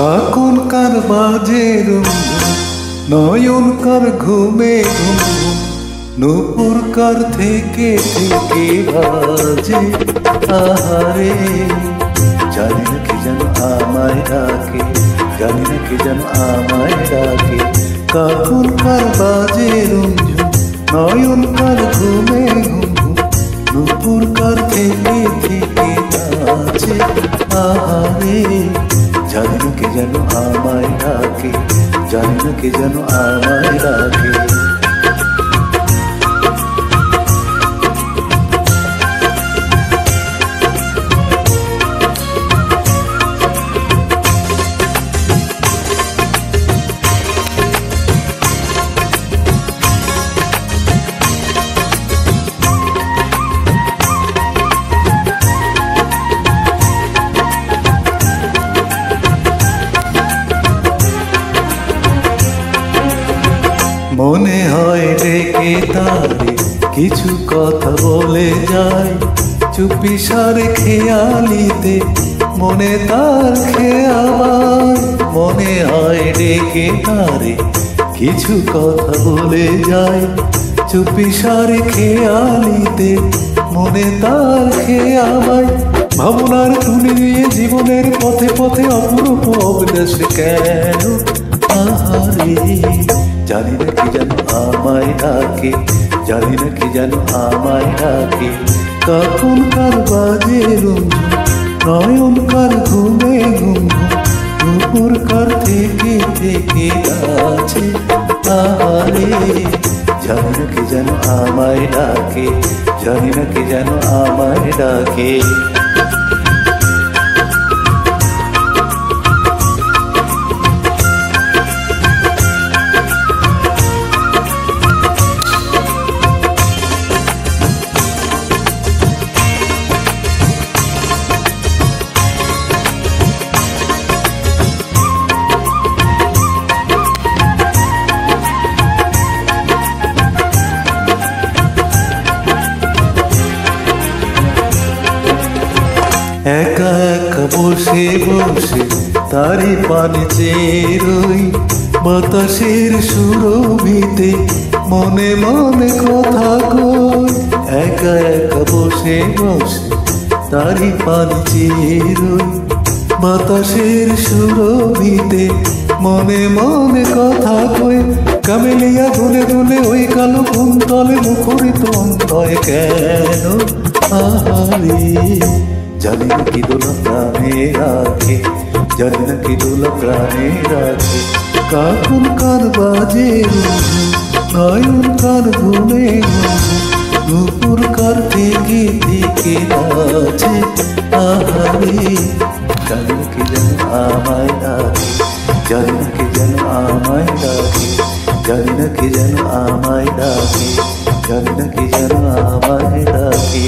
কখন কার বাজে রুমঝুম, নয়ন কার ঘুমে ঘুম, নুপুর কার থেকে থেকে বাজে আহারে। জানি না কি যেন আমায় ডাকে, জানি না কি যেন আমায় ডাকে। কখন কার বাজে রুমঝুম, নয়ন কার ঘুমে ঘুম, নুপুর কার থেকে থেকে বাজে আহারে। জানি না কে যেন আমায় ডাকে, জানি না কে যেন আমায় ডাকে। মনে হয় ডেকে তারে কিছু কথা বলে যায়, চুপি সারে খেয়ালিতে মনে তার খেয়াল। মনে হয় ডেকে তারে কিছু কথা বলে যায়, চুপি সারে খেয়ালিতে মনে তার খেয়াল। ভাবনার তুলে নিয়ে জীবনের পথে পথে অপরূপ অবিনাশ কেন আহারে। জানি না কি যেন আমায় ডাকে, জানি না কি যেন আমায় ডাকে। কখন কার বাজে রুমঝুম, নয়ন কার ঘুমে ঘুম, নুপুর কার থেকে থেকে আছে আহারে। জানি না কি যেন আমায় ডাকে, জানি না কি যেন আমায় ডাকে। একা একা বসে বসে তারি পানে চেয়ে রই, বাতাসের সুরভিতে মনে মনে কথা কই। একা একা বসে বসে তারি পানে চেয়ে রই, বাতাসের সুরভিতে মনে মনে কথা কই। কামেলিয়া দুলে দুলে ওই কালো কুন্তলে মুখরিত অন্তয় কেন আহারে। জানি না কি দোলা প্রাণে রাখে, জানি না কি দোলা প্রাণে রাখে। কখন কার বাজে রুমঝুম, নয়ন কার ঘুমে ঘুম, নুপুর কার থেকে থেকে আছে আহারে। জানি না কি যেন আমায় ডাকে, জানি না কি যেন আমায় ডাকে, জানি না কি যেন আমায় ডাকে, জানি না কি যেন আমায় ডাকে।